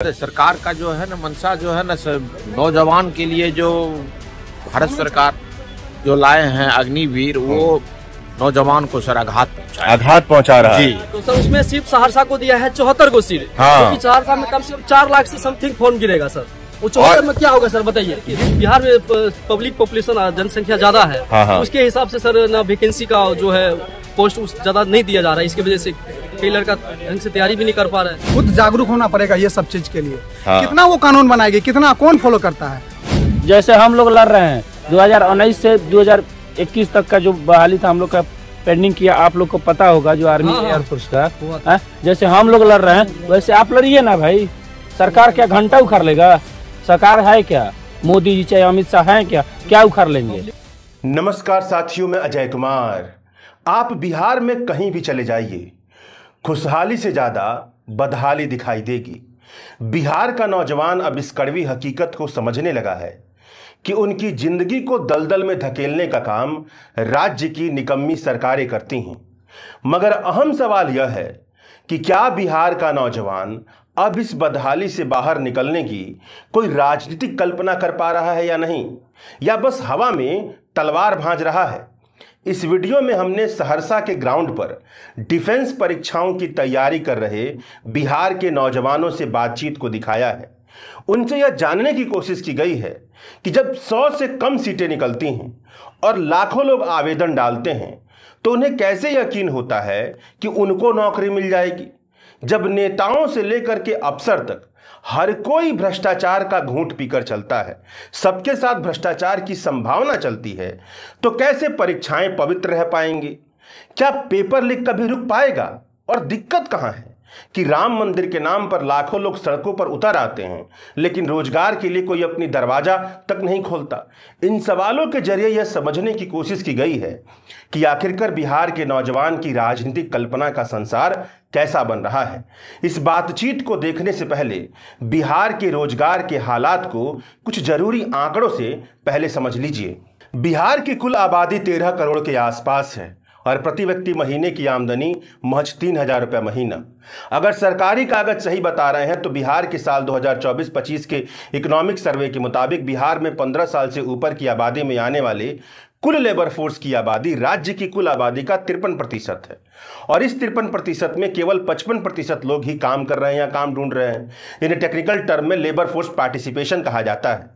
सरकार का जो है ना मंशा जो है ना नौजवान के लिए जो भारत सरकार जो लाए हैं अग्निवीर, वो नौजवान को सर आघात पहुंचा रहा है। तो सर उसमें सिर्फ सहरसा को दिया है 74 को सीट, क्योंकि सहरसा में कम से कम 4 लाख से समथिंग फॉर्म गिरेगा सर। वो 74 में क्या होगा सर बताइए। बिहार में पब्लिक पॉपुलेशन जनसंख्या ज्यादा है, उसके हिसाब से सर ना वैकेंसी का जो है पोस्ट ज्यादा नहीं दिया जा रहा है। इसकी वजह से कई लड़का ढंग से तैयारी भी नहीं कर पा रहा है। खुद जागरूक होना पड़ेगा ये सब चीज के लिए। कितना वो कानून बनाएगी, कितना कौन फॉलो करता है। जैसे हम लोग लड़ रहे हैं 2019 से 2021 तक का जो बहाली था हम लोग का पेंडिंग किया, आप लोग को पता होगा जो आर्मी एयरफोर्स का जैसे हम लोग लड़ रहे हैं वैसे आप लड़िए ना भाई। सरकार क्या घंटा उखाड़ लेगा? सरकार है क्या? मोदी जी चाहे अमित शाह है क्या उखाड़ लेंगे? नमस्कार साथियों, मैं अजय कुमार। आप बिहार में कहीं भी चले जाइए, खुशहाली से ज्यादा बदहाली दिखाई देगी। बिहार का नौजवान अब इस कड़वी हकीकत को समझने लगा है कि उनकी जिंदगी को दलदल में धकेलने का काम राज्य की निकम्मी सरकारें करती हैं। मगर अहम सवाल यह है कि क्या बिहार का नौजवान अब इस बदहाली से बाहर निकलने की कोई राजनीतिक कल्पना कर पा रहा है या नहीं, या बस हवा में तलवार भांज रहा है। इस वीडियो में हमने सहरसा के ग्राउंड पर डिफेंस परीक्षाओं की तैयारी कर रहे बिहार के नौजवानों से बातचीत को दिखाया है। उनसे यह जानने की कोशिश की गई है कि जब 100 से कम सीटें निकलती हैं और लाखों लोग आवेदन डालते हैं तो उन्हें कैसे यकीन होता है कि उनको नौकरी मिल जाएगी। जब नेताओं से लेकर के अफसर तक हर कोई भ्रष्टाचार का घूंट पीकर चलता है, सबके साथ भ्रष्टाचार की संभावना चलती है, तो कैसे परीक्षाएं पवित्र रह पाएंगी? क्या पेपर लीक कभी रुक पाएगा? और दिक्कत कहां है कि राम मंदिर के नाम पर लाखों लोग सड़कों पर उतर आते हैं, लेकिन रोजगार के लिए कोई अपनी दरवाजा तक नहीं खोलता। इन सवालों के जरिए यह समझने की कोशिश की गई है कि आखिरकार बिहार के नौजवान की राजनीतिक कल्पना का संसार कैसा बन रहा है। इस बातचीत को देखने से पहले बिहार के रोजगार के हालात को कुछ जरूरी आंकड़ों से पहले समझ लीजिए। बिहार की कुल आबादी 13 करोड़ के आसपास है और प्रति व्यक्ति महीने की आमदनी महज 3,000 रुपये महीना। अगर सरकारी कागज सही बता रहे हैं तो बिहार के साल 2024-25 के इकोनॉमिक सर्वे के मुताबिक बिहार में 15 साल से ऊपर की आबादी में आने वाले कुल लेबर फोर्स की आबादी राज्य की कुल आबादी का 53% है, और इस 53% में केवल 55% लोग ही काम कर रहे हैं या काम ढूंढ रहे हैं। इन्हें टेक्निकल टर्म में लेबर फोर्स पार्टिसिपेशन कहा जाता है।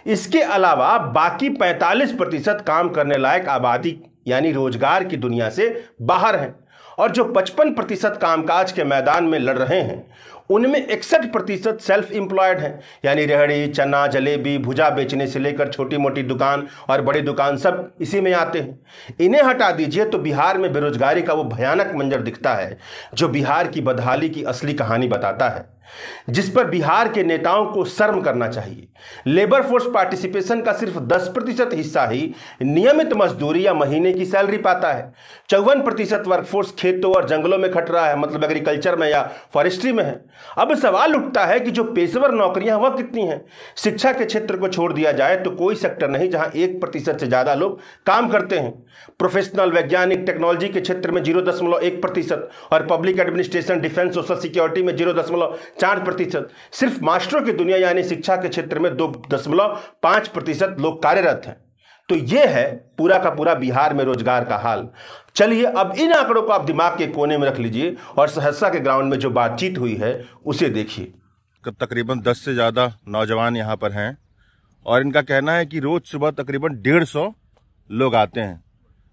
इसके अलावा बाकी 45% काम करने लायक आबादी यानी रोजगार की दुनिया से बाहर हैं, और जो 55% कामकाज के मैदान में लड़ रहे हैं उनमें 61% सेल्फ एम्प्लॉयड हैं, यानी रेहड़ी, चना, जलेबी, भुजा बेचने से लेकर छोटी मोटी दुकान और बड़ी दुकान सब इसी में आते हैं। इन्हें हटा दीजिए तो बिहार में बेरोजगारी का वो भयानक मंजर दिखता है जो बिहार की बदहाली की असली कहानी बताता है, जिस पर बिहार के नेताओं को शर्म करना चाहिए। लेबर फोर्स पार्टिसिपेशन का सिर्फ 10% हिस्सा ही नियमित मजदूरी या महीने की सैलरी पाता है। 54% वर्कफोर्स खेतों और जंगलों में खट रहा है, मतलब एग्रीकल्चर में या फॉरेस्ट्री में है। अब सवाल उठता है कि जो पेशेवर नौकरियां वह कितनी हैं? शिक्षा के क्षेत्र को छोड़ दिया जाए तो कोई सेक्टर नहीं जहां 1% से ज्यादा लोग काम करते हैं। प्रोफेशनल, वैज्ञानिक, टेक्नोलॉजी के क्षेत्र में 0.1% और public administration, defence, social security में 0.4%। सिर्फ मास्टरों की दुनिया यानी शिक्षा के क्षेत्र में 2.5% लोग कार्यरत हैं। तो यह है पूरा का पूरा बिहार में रोजगार का हाल। चलिए अब इन आंकड़ों को आप दिमाग के कोने में रख लीजिए और सहरसा के ग्राउंड में जो बातचीत हुई है उसे देखिए। तकरीबन 10 से ज्यादा नौजवान यहाँ पर हैं और इनका कहना है कि रोज सुबह तकरीबन 150 लोग आते हैं।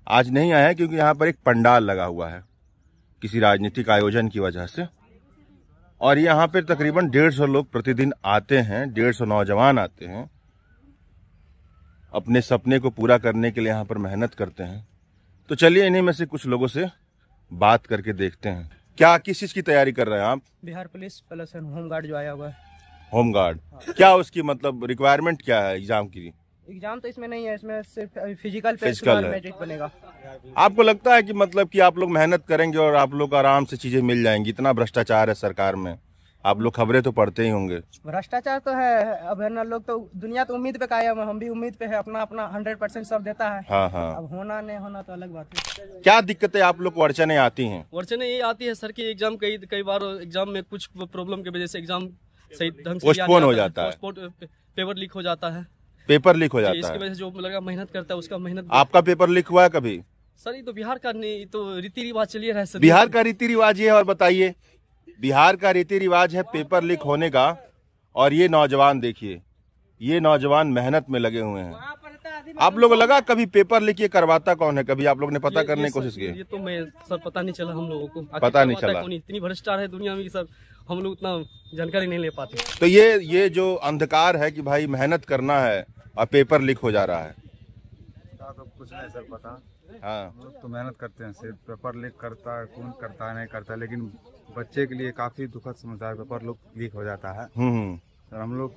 आज नहीं आए हैं क्योंकि यहाँ पर एक पंडाल लगा हुआ है किसी राजनीतिक आयोजन की वजह से, और यहाँ पर तकरीबन 150 लोग प्रतिदिन आते हैं। 150 नौजवान आते हैं, अपने सपने को पूरा करने के लिए यहाँ पर मेहनत करते हैं। तो चलिए इन्हीं में से कुछ लोगों से बात करके देखते हैं। क्या किस चीज की तैयारी कर रहे हैं आप? बिहार पुलिस प्लस होमगार्ड जो आया हुआ है। होमगार्ड क्या उसकी मतलब रिक्वायरमेंट क्या है एग्जाम की? एग्जाम तो इसमें नहीं है, इसमें सिर्फ फिजिकल मेरिट बनेगा। आपको लगता है कि मतलब कि आप लोग मेहनत करेंगे और आप लोग आराम से चीजें मिल जाएंगी? इतना भ्रष्टाचार है सरकार में, आप लोग खबरें तो पढ़ते ही होंगे। भ्रष्टाचार तो है, अब है ना, लोग तो दुनिया तो उम्मीद पे कायम है, हम भी उम्मीद पे है, अपना अपना 100% सब देता है। हाँ। अब होना नहीं होना तो अलग बात है। क्या दिक्कतें आप लोग को अड़चने आती हैं? अड़चने ये आती है सर कि एग्जाम कई बार एग्जाम में कुछ प्रॉब्लम की वजह से एग्जाम सही ढंग से पोस्टपोन हो जाता है, पेपर लीक हो जाता है, पेपर लीक हो जाता है। इसकी वजह से जो लड़का मेहनत करता है उसका मेहनत। आपका पेपर लीक हुआ है कभी? सर ये तो बिहार का नहीं, तो रीति रिवाज चलिए रहा है। बिहार का रीति रिवाज ये है, और बताइए बिहार का रीति रिवाज है पेपर लीक होने का। और ये नौजवान देखिए, ये नौजवान मेहनत में लगे हुए हैं। आप लोगों को लगा कभी पेपर लीक ये करवाता कौन है? कभी आप लोग ने पता करने की कोशिश की? ये तो मैं सर पता नहीं चला, हम लोगों को पता नहीं चला। इतनी भ्रष्टाचार है दुनिया में कि सर हम लोग उतना जानकारी नहीं ले पाते। तो ये जो अंधकार है कि भाई मेहनत करना है और पेपर लीक हो जा रहा है। तो कुछ नहीं सर पता। हाँ तो मेहनत करते हैं, सिर्फ पेपर लीक करता है, कौन करता है नहीं करता, लेकिन बच्चे के लिए काफी दुखद समाचार, पेपर लीक हो जाता है। सर हम लोग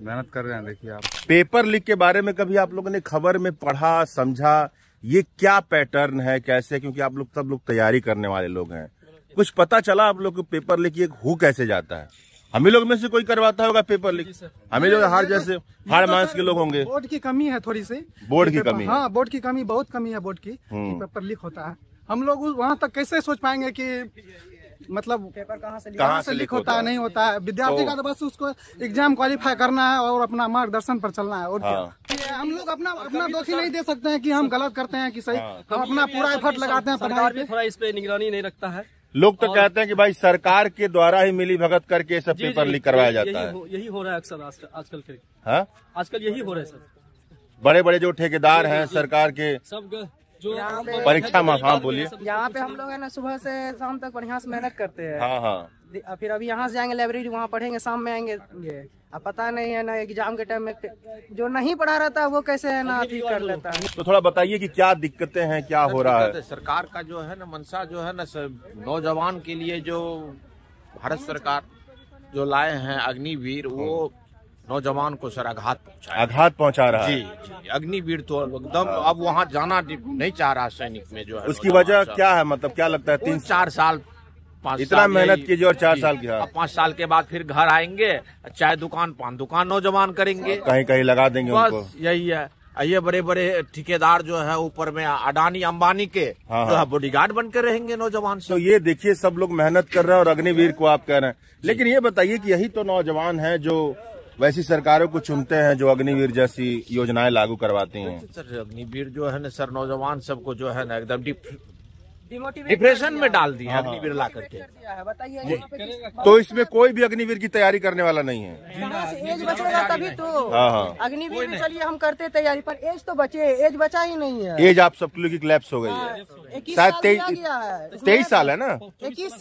मेहनत कर रहे हैं। देखिए आप पेपर लीक के बारे में कभी आप लोगों ने खबर में पढ़ा, समझा ये क्या पैटर्न है, कैसे? क्योंकि आप लोग सब लोग तैयारी करने वाले लोग हैं, कुछ पता चला आप लोग को पेपर लीक ये हो कैसे जाता है? हम ही लोग में से कोई करवाता होगा पेपर लीक? हम ही लोग हाड़ मांस के लोग होंगे। बोर्ड की कमी है थोड़ी सी, बोर्ड की कमी। हाँ बोर्ड की कमी, बहुत कमी है बोर्ड की, पेपर लीक होता है। हम लोग वहाँ तक कैसे सोच पाएंगे कि मतलब पेपर कहाँ से लीक होता है, नहीं होता है। विद्यार्थी का तो बस उसको एग्जाम क्वालिफाई करना है और अपना मार्गदर्शन पर चलना है। और क्या हम लोग अपना दोषी नहीं दे सकते हैं कि हम गलत करते हैं कि सही। हम अपना पूरा एफर्ट लगाते हैं पढ़ाई पे। थोड़ा इस पे निगरानी नहीं रखता है। लोग तो कहते हैं कि भाई सरकार के द्वारा ही मिली भगत करके सब पेपर लीक करवाया जाता है। यही हो रहा है अक्सर आजकल के। हाँ आजकल यही हो रहा है सर। बड़े बड़े जो ठेकेदार हैं सरकार के, सब जो परीक्षा में। हाँ बोलिए। यहाँ पे हम लोग है ना सुबह से शाम तक बढ़िया से मेहनत करते हैं। हाँ। फिर अभी यहाँ से जाएंगे लाइब्रेरी, वहाँ पढ़ेंगे, शाम में आएंगे। ये अब पता नहीं है ना एग्जाम के टाइम में जो नहीं पढ़ा रहता है वो कैसे है ना ठीक कर लेता है। तो थोड़ा बताइए कि क्या दिक्कतें हैं, क्या हो रहा है? सरकार का जो है ना मंशा जो है ना नौजवान के लिए जो भारत सरकार जो लाए हैं अग्निवीर, वो नौजवान को सर आघात पहुंचा रहा है। जी अग्निवीर तो एकदम अब वहाँ जाना नहीं चाह रहा सैनिक में जो है। उसकी वजह क्या है? मतलब क्या लगता है? 3-4 साल इतना मेहनत कीजिए और 4 साल की। 5 साल के बाद फिर घर आएंगे, चाय दुकान पान दुकान नौजवान करेंगे, कहीं कहीं लगा देंगे उनको। यही है। ये बड़े बड़े ठेकेदार जो है ऊपर में अडानी अंबानी के जो है बॉडीगार्ड बन के रहेंगे नौजवान से। तो ये देखिए सब लोग मेहनत कर रहे हैं और अग्निवीर को आप कह रहे हैं। लेकिन ये बताइए कि यही तो नौजवान है जो वैसी सरकारों को चुनते हैं जो अग्निवीर जैसी योजनाएं लागू करवाती हैं। सर अग्निवीर जो है ना सर नौजवान सबको जो है ना एकदम डिप्रेशन में डाल दिया अग्निवीर ला करके। बताइए तो इसमें कोई भी अग्निवीर की तैयारी करने वाला नहीं है। एज बचेगा तभी तो। अग्निवीर में चलिए हम करते तैयारी, पर एज तो बचे, एज बचा ही नहीं है। एज आप सब लोग की लैप्स हो गई है शायद 23 साल है ना? 21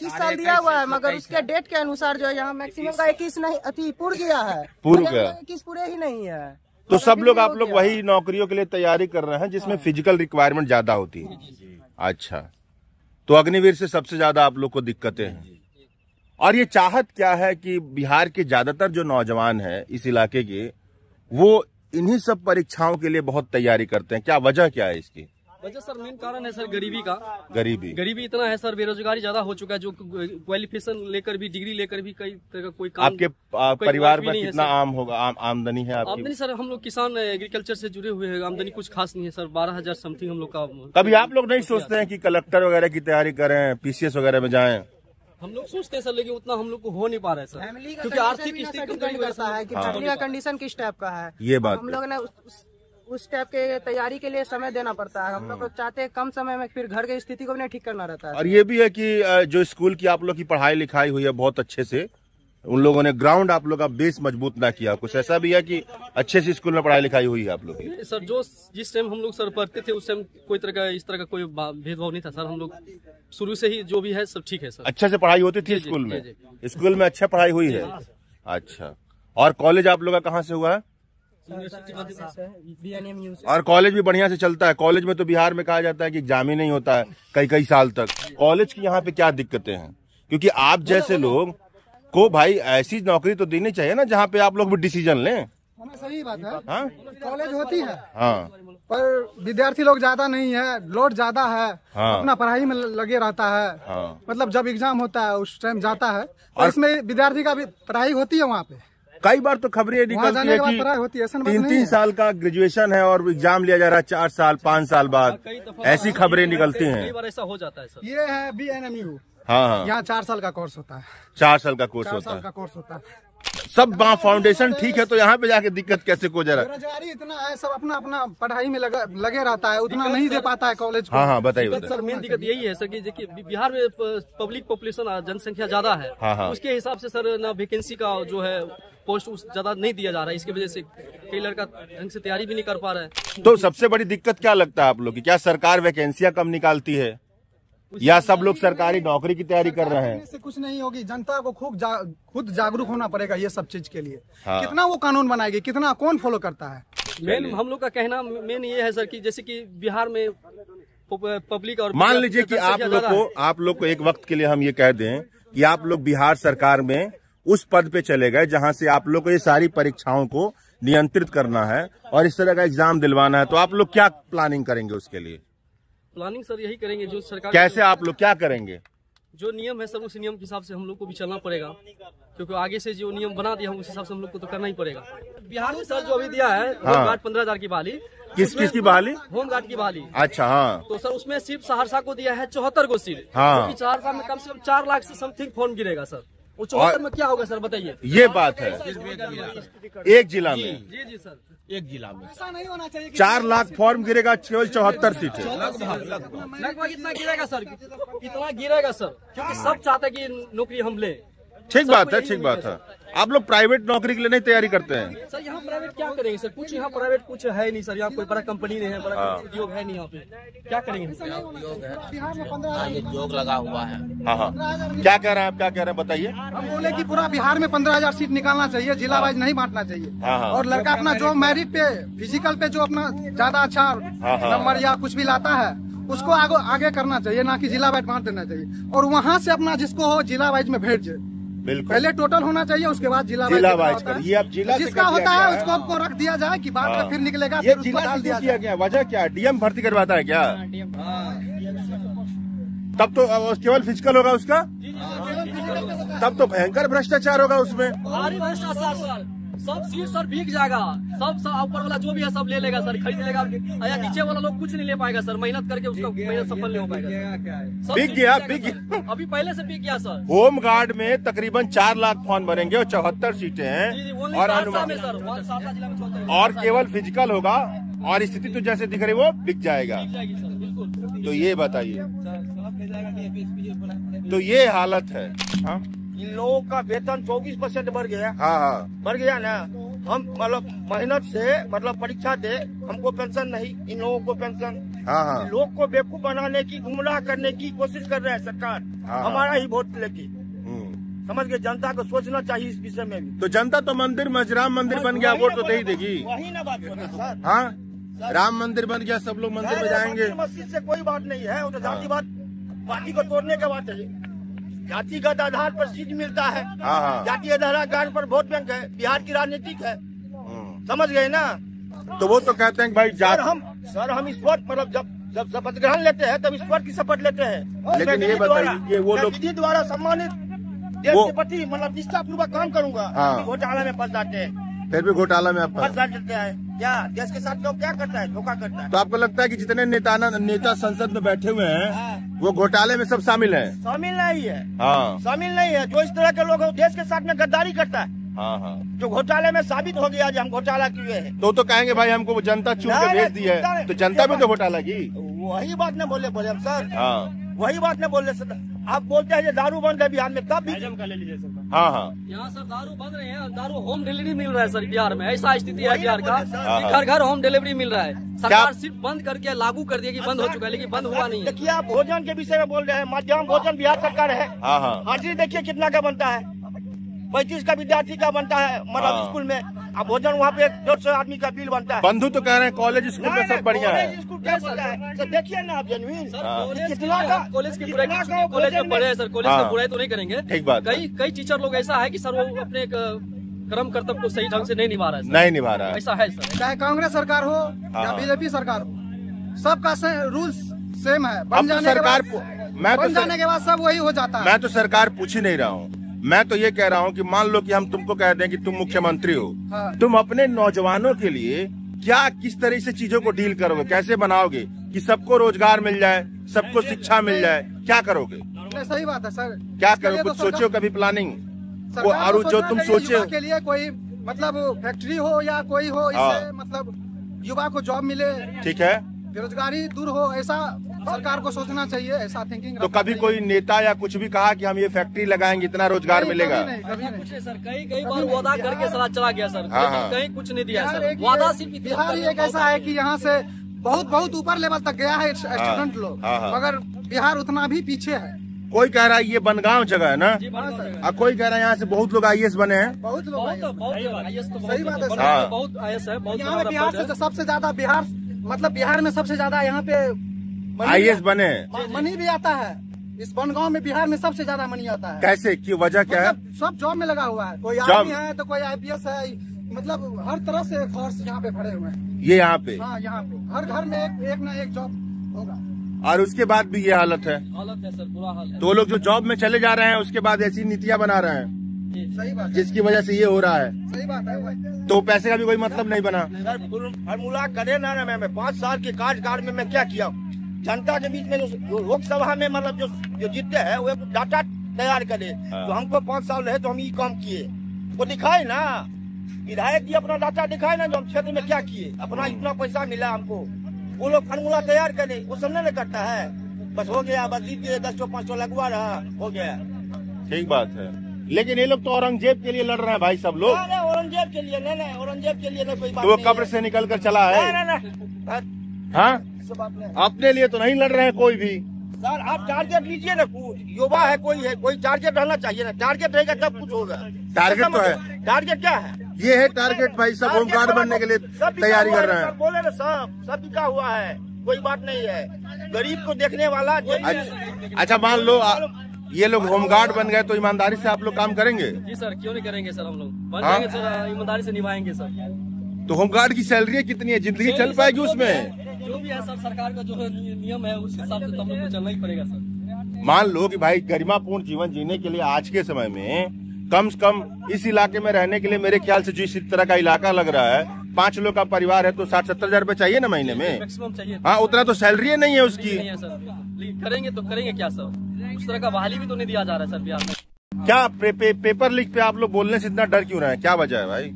साल दिया हुआ है, मगर उसके डेट के अनुसार जो है यहाँ मैक्सिमम का 21 नहीं अति पूर्ण गया है, 21 पूरे ही नहीं है। तो सब लोग आप लोग वही नौकरियों के लिए तैयारी कर रहे हैं जिसमें फिजिकल रिक्वायरमेंट ज्यादा होती है। अच्छा, तो अग्निवीर से सबसे ज्यादा आप लोग को दिक्कतें हैं। और ये चाहत क्या है कि बिहार के ज्यादातर जो नौजवान हैं इस इलाके के, वो इन्हीं सब परीक्षाओं के लिए बहुत तैयारी करते हैं? क्या वजह क्या है इसकी? वजह सर मेन कारण है सर गरीबी का। गरीबी इतना है सर, बेरोजगारी ज्यादा हो चुका है। जो क्वालिफिकेशन लेकर भी, डिग्री लेकर भी कई तरह का कोई काम। आपके परिवार में कितना आमदनी है आपकी? आमदनी सर हम लोग किसान एग्रीकल्चर से जुड़े हुए हैं, आमदनी कुछ खास नहीं है सर, 12,000 समथिंग हम लोग का। कभी आप लोग नहीं सोचते हैं कि कलेक्टर वगैरह की तैयारी करें, PCS वगैरह में जाएं? हम लोग सोचते हैं सर, लेकिन उतना हम लोग को हो नहीं पा रहा है सर, क्योंकि आर्थिक स्थिति करता है कि फैमिली का कंडीशन किस टाइप का है। ये बात हम लोग ने उस टाइप के तैयारी के लिए समय देना पड़ता है। हम लोग चाहते हैं कम समय में फिर घर की स्थिति को भी नहीं ठीक करना रहता है। और ये भी है कि जो स्कूल की आप लोग की पढ़ाई लिखाई हुई है बहुत अच्छे से, उन लोगों ने ग्राउंड आप लोग का बेस मजबूत ना किया। कुछ ऐसा भी है कि अच्छे से स्कूल में पढ़ाई लिखाई हुई है आप लोग की? सर जो जिस टाइम हम लोग सर पढ़ते थे उस टाइम कोई तरह का इस तरह का कोई भेदभाव नहीं था सर। हम लोग शुरू से ही जो भी है सब ठीक है सर। अच्छे से पढ़ाई होती थी स्कूल में? स्कूल में अच्छा पढ़ाई हुई है। अच्छा, और कॉलेज आप लोग का कहाँ से हुआ है? और कॉलेज भी बढ़िया से चलता है? कॉलेज में तो बिहार में कहा जाता है कि एग्जाम ही नहीं होता है कई साल तक। कॉलेज की यहाँ पे क्या दिक्कतें हैं? क्योंकि आप जैसे लोग को भाई ऐसी नौकरी तो देनी चाहिए ना जहाँ पे आप लोग भी डिसीजन लें। सही बात है। हाँ कॉलेज होती है, हाँ, पर विद्यार्थी लोग ज्यादा नहीं है, लोड ज्यादा है। हाँ, अपना पढ़ाई में लगे रहता है। हाँ, मतलब जब एग्जाम होता है उस टाइम जाता है, और इसमें विद्यार्थी का भी पढ़ाई होती है। वहाँ पे कई बार तो खबरें निकलती है कि 3 साल का ग्रेजुएशन है और एग्जाम लिया जा रहा है 4 साल 5 साल बाद। ऐसी खबरें निकलती हैं। कई बार ऐसा हो जाता है सर। ये है BNMU। हाँ, यहाँ 4 साल का कोर्स होता है। 4 साल का कोर्स 4 होता साल है। का कोर्स होता है। सब फाउंडेशन ठीक है तो यहाँ पे जाके दिक्कत कैसे को जरा? बेरोजगारी इतना है, सब अपना अपना पढ़ाई में लगे रहता है, उतना नहीं दे पाता है कॉलेज को। हाँ बताइए सर। मेन दिक्कत यही है सर कि देखिए बिहार में पब्लिक पॉपुलेशन जनसंख्या ज्यादा है, उसके हिसाब से सर ना वैकेंसी का जो है पोस्ट ज्यादा नहीं दिया जा रहा है, इसकी वजह से कई लड़का ढंग से तैयारी भी नहीं कर पा रहा है। तो सबसे बड़ी दिक्कत क्या लगता है आप लोग की? क्या सरकार वैकेंसियां कम निकालती है या सब लोग सरकारी नौकरी की तैयारी कर रहे हैं? इससे कुछ नहीं होगी, जनता को खुद जागरूक होना पड़ेगा ये सब चीज के लिए। कितना वो कानून बनाएगी, कितना कौन फॉलो करता है? मेन हम लोग का कहना मेन ये है सर कि जैसे कि बिहार में पब्लिक और मान लीजिए कि आप लोग को एक वक्त के लिए हम ये कह दें कि आप लोग बिहार सरकार में उस पद पे चले गए जहां से आप लोग को ये सारी परीक्षाओं को नियंत्रित करना है और इस तरह का एग्जाम दिलवाना है, तो आप लोग क्या प्लानिंग करेंगे उसके लिए? प्लानिंग सर यही करेंगे जो सरकार। कैसे आप लोग क्या करेंगे? जो नियम है सर उस नियम के हिसाब से हम लोग को भी चलना पड़ेगा, क्योंकि आगे से जो नियम बना दिया उस हिसाब से हम लोग को तो करना ही पड़ेगा। बिहार में सर जो अभी दिया है होमगार्ड 15,000 की बहाली। किस की बहाली? होमगार्ड की बहाली। अच्छा हाँ। तो सर उसमें सिर्फ सहरसा को दिया है 74 गो सीट। हाँ। सहरसा में कम से कम 4 लाख से समथिंग फॉर्म गिरेगा सर। वो 74 में क्या होगा सर बताइए? ये बात है, एक जिला में। जी सर, एक जिला में ऐसा नहीं होना चाहिए। 4 लाख फॉर्म गिरेगा, केवल 74 सीटें। लगभग इतना गिरेगा सर, इतना गिरेगा सर, क्योंकि सब चाहते हैं कि नौकरी हम ले। ठीक बात है, ठीक बात है। आप लोग प्राइवेट नौकरी के लिए नहीं तैयारी करते हैं? सर यहाँ प्राइवेट क्या करेंगे सर, कुछ यहाँ प्राइवेट कुछ है नहीं सर, यहाँ कोई बड़ा कंपनी नहीं है, बड़ा उद्योग है नहीं यहाँ पे, क्या करेंगे? उद्योग लगा हुआ है। हाँ, क्या कह रहे हैं आप, क्या कह रहे हैं बताइए? हम बोले कि पूरा बिहार में 15,000 सीट निकालना चाहिए, जिला वाइज नहीं बांटना चाहिए। और लड़का अपना जो मेरिट पे फिजिकल पे जो अपना ज्यादा अच्छा नंबर या कुछ भी लाता है उसको आगे करना चाहिए, ना कि जिला वाइज बांट देना चाहिए। और वहाँ से अपना जिसको हो जिला वाइज में भेज दे। पहले टोटल होना चाहिए, उसके बाद जिला वाइज कर। ये अब जिला जिसका होता है उसको आपको रख दिया जाए कि बाद में फिर निकलेगा। ये जिला डाल दिया गया, वजह क्या? डीएम भर्ती करवाता है क्या? तब तो केवल फिजिकल होगा उसका, तब तो भयंकर भ्रष्टाचार होगा उसमें। भारी भ्रष्टाचार सर, सब सीट सर बिक जाएगा, सब ऊपर वाला जो भी है सब ले लेगा सर, खरीद लेगा। नीचे वाला लोग कुछ नहीं ले पाएगा सर, मेहनत करके उसका मेहनत सफल नहीं हो पाएगा। बिक गया। अभी पहले से बिक गया सर। होम गार्ड में तकरीबन 4 लाख फॉर्म भरेंगे और 74 सीटें हैं और केवल फिजिकल होगा और स्थिति तो जैसे दिख रही वो बिक जाएगा। तो ये बताइए, तो ये हालत है। हाँ? इन लोगों का वेतन 24% बढ़ गया। हाँ बढ़ गया ना। हम मतलब मेहनत से मतलब परीक्षा दे, हमको पेंशन नहीं, इन लोगों को पेंशन। हाँ। लोग को बेवकूफ बनाने की, गुमराह करने की कोशिश कर रहे हैं सरकार। हमारा ही वोट लेके समझ के जनता को सोचना चाहिए इस विषय में भी। तो जनता तो मंदिर में राम मंदिर बन गया, वोट तो दे ही देगी। वही ना बात है सर। हाँ, राम मंदिर बन गया, सब लोग मंदिर में जाएंगे। मस्जिद से कोई बात नहीं है, वो तो जातिवाद पार्टी को तोड़ने का बात है। जातिगत आधार पर सीट मिलता है, जातीय आधार पर वोट बैंक है, बिहार की राजनीतिक है, समझ गए ना। तो वो तो कहते हैं भाई सर हम ईश्वर मतलब जब शपथ ग्रहण लेते हैं तब ईश्वर की शपथ लेते हैं। लेकिन ये बताइए वो लोग विधि द्वारा सम्मानित देश के प्रति मतलब निष्ठापूर्वक काम करूंगा, घोटाला में फंस जाते हैं। फिर भी घोटाला में आप फंस जाते हैं। क्या देश के साथ लोग क्या करता है, धोखा करता है। तो आपको लगता है कि जितने नेता संसद में बैठे हुए हैं वो घोटाले में सब शामिल हैं? शामिल नहीं है। हाँ, शामिल नहीं है। जो इस तरह के लोग देश के साथ में गद्दारी करता है, जो घोटाले में साबित हो गया जो हम घोटाला किए हैं, तो कहेंगे भाई हमको जनता चुन के भेज दी है, तो जनता भी तो घोटाला की। वही बात न बोले हम सर। वही बात न बोले सर। आप बोलते हैं दारू बंद है बिहार में, तब भी ले लीजिए सर। हाँ यहाँ सर दारू बंद रहे हैं, दारू होम डिलीवरी मिल रहा है सर बिहार में। ऐसा स्थिति है बिहार का, घर घर होम डिलीवरी मिल रहा है। सरकार सिर्फ बंद करके लागू कर दिया कि बंद हो चुका है, लेकिन बंद हुआ नहीं है। देखिए आप भोजन के विषय में बोल रहे हैं, मध्याह्न भोजन बिहार सरकार है। हाजिरी देखिए कितना का बनता है, 35 का विद्यार्थी का बनता है मतलब स्कूल में। अब भोजन वहाँ पे 150 आदमी का बिल बनता है। बंधु तो कह रहे हैं कॉलेज स्कूल में सब बढ़िया है। स्कूल क्या बोल रहा है तो देखिए ना आप जेन्युइन कॉलेज की बुराई कॉलेज में पढ़े हैं सर, कॉलेज की बुराई तो नहीं करेंगे। ठीक बात। कई टीचर लोग ऐसा है कि सर वो अपने कर्म कर्तव्य को सही ढंग से नहीं निभा रहा है। नहीं निभा रहा है, ऐसा है सर। चाहे कांग्रेस सरकार हो या बीजेपी सरकार हो, सबका रूल्स सेम है। बन जाने के बाद सब वही हो जाता है। मैं तो सरकार पूछ ही नहीं रहा हूँ। मैं तो ये कह रहा हूँ कि मान लो कि हम तुमको कह दें कि तुम मुख्यमंत्री हो, तुम अपने नौजवानों के लिए क्या किस तरह से चीजों को डील करोगे, कैसे बनाओगे कि सबको रोजगार मिल जाए, सबको शिक्षा मिल जाए, क्या करोगे? सही बात है सर। क्या करोगे, कुछ सोचो कभी प्लानिंग? वो और जो तुम सोचे के लिए कोई मतलब फैक्ट्री हो या कोई हो, इससे मतलब युवा को जॉब मिले, ठीक है, बेरोजगारी दूर हो, ऐसा सरकार को सोचना चाहिए, ऐसा थिंकिंग। तो कभी कोई नेता या कुछ भी कहा कि हम ये फैक्ट्री लगाएंगे इतना रोजगार मिलेगा? कभी नहीं सर, कई बार वादा करके चला गया सर, कहीं कुछ नहीं दिया सर। वादा सिर्फ बिहार एक ऐसा है कि यहाँ से बहुत ऊपर लेवल तक गया है स्टूडेंट लोग, मगर बिहार उतना भी पीछे है। कोई कह रहा है ये बनगांव जगह है ना, और कोई कह रहा है यहाँ से बहुत लोग IAS बने हैं। बहुत लोग सही बात है, बहुत IAS है। यहाँ बिहार से सबसे ज्यादा, बिहार में सबसे ज्यादा यहाँ पे IAS बने, मनी भी आता है। इस बनगांव में बिहार में सबसे ज्यादा मनी आता है। कैसे, की वजह क्या है? सब जॉब में लगा हुआ है, कोई आर्मी है तो कोई IPS है, मतलब हर तरह से फोर्स यहाँ पे भरे हुए हैं। ये यहाँ पे, हाँ, यहाँ पे हर घर में एक ना एक जॉब होगा। और उसके बाद भी ये हालत है सर, बुरा हाल है। तो लोग जो जॉब में चले जा रहे हैं उसके बाद ऐसी नीतियाँ बना रहे हैं, सही बात, जिसकी वजह से ये हो रहा है। सही बात है। तो पैसे का भी कोई मतलब नहीं बना। फॉर्मूला करे ना मैं 5 साल के कार्यकाल में मैं क्या किया, जनता के बीच में जो लोकसभा में मतलब जो जीते हैं वो डाटा तैयार करे, तो हमको 5 साल रहे तो हम ये काम किए, वो दिखाए ना, विधायक जी अपना डाटा दिखाए ना, जो हम क्षेत्र में क्या किए, अपना इतना पैसा मिला हमको, वो लोग फॉर्मूला तैयार करे, वो सब नहीं करता है। बस हो गया, बस जीत गए, 10-5 लगवा रहा, हो गया। ठीक बात है, लेकिन ये लोग तो औरंगजेब के लिए लड़ रहे हैं भाई, सब लोग। औरंगजेब के लिए नहीं, औरंगजेब के लिए नहीं, कोई बात तो वो कब्र से निकल कर चला है। हाँ, अपने लिए तो नहीं लड़ रहे हैं कोई भी। सर आप टारगेट लीजिए ना, कुछ युवा है, कोई टारगेट रहना चाहिए ना, टारगेट रहेगा तब कुछ होगा। टारगेट तो है, टारगेट क्या है? ये है टारगेट भाई, सब होमगार्ड बनने के लिए तैयारी कर रहे हैं। बोले ना, सब बिका हुआ है, कोई बात नहीं है, गरीब को देखने वाला। अच्छा मान लो ये लोग होमगार्ड बन गए तो ईमानदारी से आप लोग काम करेंगे? जी सर, क्यों नहीं करेंगे सर, हम लोग बन जाएंगे सर, ईमानदारी से निभाएंगे सर। तो होमगार्ड की सैलरी कितनी है, जिंदगी चल पाएगी उसमें? जो भी है सर, सरकार का जो नियम है उस हिसाब से हम लोग को चलना ही पड़ेगा सर। मान लो कि भाई गरिमापूर्ण जीवन जीने के लिए आज के समय में कम से कम इस इलाके में रहने के लिए मेरे ख्याल से जो इस तरह का इलाका लग रहा है, 5 लोग का परिवार है तो 60-70 हजार रुपए चाहिए ना महीने में, मैक्सिमम चाहिए। हाँ, उतना तो सैलरी नहीं है उसकी। नहीं है सर, करेंगे तो करेंगे क्या सर, उस तरह का बहाली भी तो नहीं दिया जा रहा है सर बिहार में। क्या पेपर लीक पे आप लोग बोलने से इतना डर क्यों रहे हैं, क्या वजह है भाई?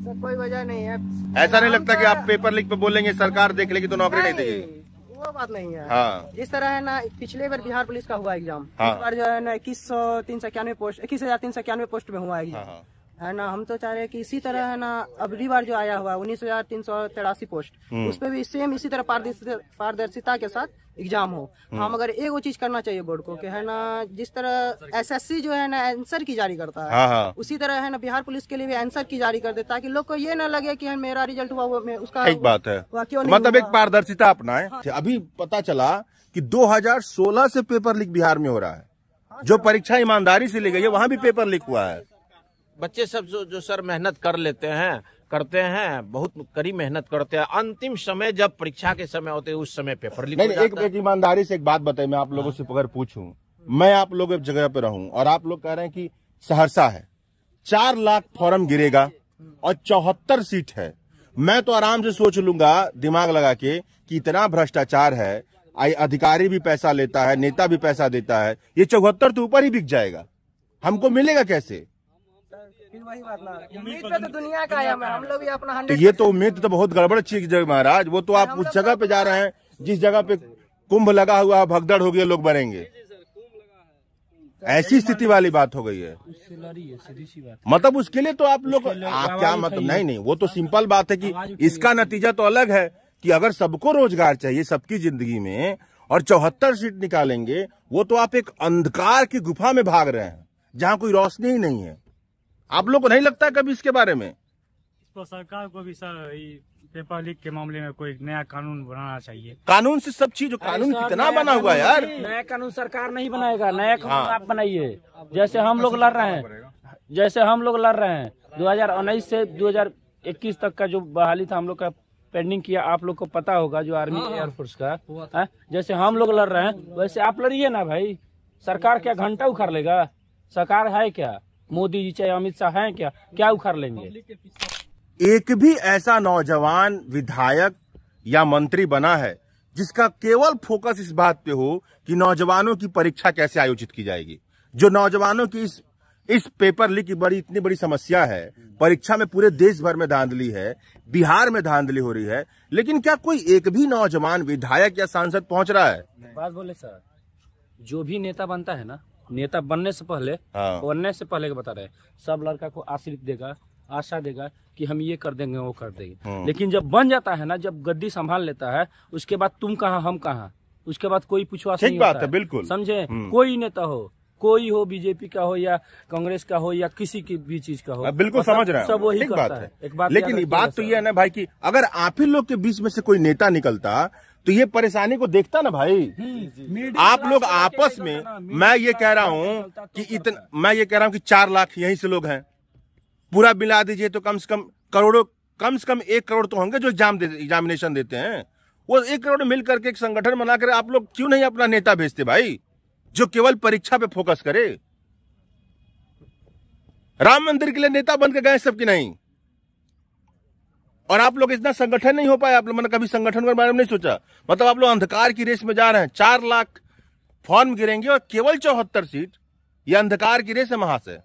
सर कोई वजह नहीं है। ऐसा नहीं लगता कि आप पेपर लीक पे बोलेंगे सरकार देख लेगी तो नौकरी नहीं देगी? वो बात नहीं है। हाँ, जिस तरह है ना, पिछले बार बिहार पुलिस का हुआ एग्जाम, हाँ, इस बार जो है ना 21,391 पोस्ट, 21,391 पोस्ट में हुआ एग्जाम, है ना। हम तो चाह रहे हैं कि इसी तरह है ना, अगली बार जो आया हुआ 19,383 पोस्ट, उस पे भी सेम इसी तरह पारदर्शिता के साथ एग्जाम हो। हम अगर एक वो चीज करना चाहिए बोर्ड को कि है ना, जिस तरह SSC जो है ना आंसर की जारी करता है, हाँ, उसी तरह है ना बिहार पुलिस के लिए भी आंसर की जारी कर दे, ताकि लोग को ये ना लगे कि मेरा रिजल्ट हुआ वो उसका ठीक बात है, क्यों नहीं, मतलब एक पारदर्शिता अपनाए। हाँ। अभी पता चला कि 2016 से पेपर लीक बिहार में हो रहा है, जो परीक्षा ईमानदारी से ली गई है वहाँ भी पेपर लीक हुआ है। बच्चे सब जो सर मेहनत करते हैं, बहुत कड़ी मेहनत करते हैं, अंतिम समय जब परीक्षा के समय होते हैं उस समय पेपर लीक हो जाता है। एक ईमानदारी से एक बात बताइए, मैं आप लोगों से अगर पूछूं, मैं आप लोग एक जगह पे रहूं और आप लोग कह रहे हैं कि सहरसा है, 4 लाख फॉर्म गिरेगा और 74 सीट है, मैं तो आराम से सोच लूंगा दिमाग लगा के कि इतना भ्रष्टाचार है, अधिकारी भी पैसा लेता है, नेता भी पैसा देता है, ये 74 तो ऊपर ही बिक जाएगा, हमको मिलेगा कैसे? वही बात ना, उम्मीद पे तो दुनिया का है, हम लोग भी अपना 100। तो ये तो उम्मीद तो बहुत गड़बड़ चीज है महाराज, वो तो आप उस जगह पे जा रहे हैं जिस जगह पे कुंभ लगा हुआ, भगदड़ हो गया, लोग मरेंगे, ऐसी स्थिति वाली बात हो गई है। मतलब उसके लिए तो आप लोग क्या मतलब, नहीं, वो तो सिंपल बात है कि इसका नतीजा तो अलग है कि अगर सबको रोजगार चाहिए सबकी जिंदगी में और 74 सीट निकालेंगे, वो तो आप एक अंधकार की गुफा में भाग रहे हैं जहां कोई रोशनी ही नहीं है। आप लोग को नहीं लगता कभी इसके बारे में? तो सरकार को भी सर पेपर लीक के मामले में कोई नया कानून बनाना चाहिए। कानून से सब चीज, कानून कितना बना हुआ है यार। नया कानून सरकार नहीं बनाएगा, नया कानून आप बनाइए। जैसे हम लोग लड़ रहे हैं 2019 से 2021 तक का जो बहाली था हम लोग का पेंडिंग किया, आप लोग को पता होगा, जो आर्मी एयरफोर्स का, जैसे हम लोग लड़ रहे हैं वैसे आप लड़िए ना भाई। सरकार क्या घंटा उखाड़ लेगा? सरकार है क्या? मोदी जी चाहे अमित शाह हैं क्या उखाड़ लेंगे? एक भी ऐसा नौजवान विधायक या मंत्री बना है जिसका केवल फोकस इस बात पे हो कि नौजवानों की परीक्षा कैसे आयोजित की जाएगी, जो नौजवानों की इस पेपर लीक की इतनी बड़ी समस्या है, परीक्षा में पूरे देश भर में धांधली है, बिहार में धांधली हो रही है, लेकिन क्या कोई एक भी नौजवान विधायक या सांसद पहुंच रहा है? बात बोले सर, जो भी नेता बनता है ना, नेता बनने से पहले के बता रहे, सब लड़का को आश्रित देगा, आशा देगा कि हम ये कर देंगे वो कर देंगे, लेकिन जब बन जाता है ना, जब गद्दी संभाल लेता है, उसके बाद तुम कहाँ हम कहाँ, उसके बाद कोई पूछवास नहीं होता है। बिल्कुल समझे, कोई नेता हो, कोई हो, बीजेपी का हो या कांग्रेस का हो या किसी की भी चीज का हो, बिल्कुल समझ रहा है, सब वही करता है। एक बात लेकिन बात तो ये है ना भाई कि अगर आप ही लोग के बीच में से कोई नेता निकलता तो ये परेशानी को देखता ना भाई। आप लोग आपस में, मैं ये कह रहा हूँ कि 4 लाख यहीं से लोग हैं, पूरा मिला दीजिए तो कम से कम करोड़ों, कम से कम 1 करोड़ तो होंगे जो एग्जामिनेशन देते हैं। वो 1 करोड़ मिल करके एक संगठन बनाकर आप लोग क्यों नहीं अपना नेता भेजते भाई, जो केवल परीक्षा पे फोकस करे? राम मंदिर के लिए नेता बन के गए सबकी नहीं, और आप लोग इतना संगठन नहीं हो पाए। आप लोग मैंने कभी संगठन के बारे में नहीं सोचा, मतलब आप लोग अंधकार की रेस में जा रहे हैं। 4 लाख फॉर्म गिरेंगे और केवल 74 सीट, ये अंधकार की रेस है वहां से।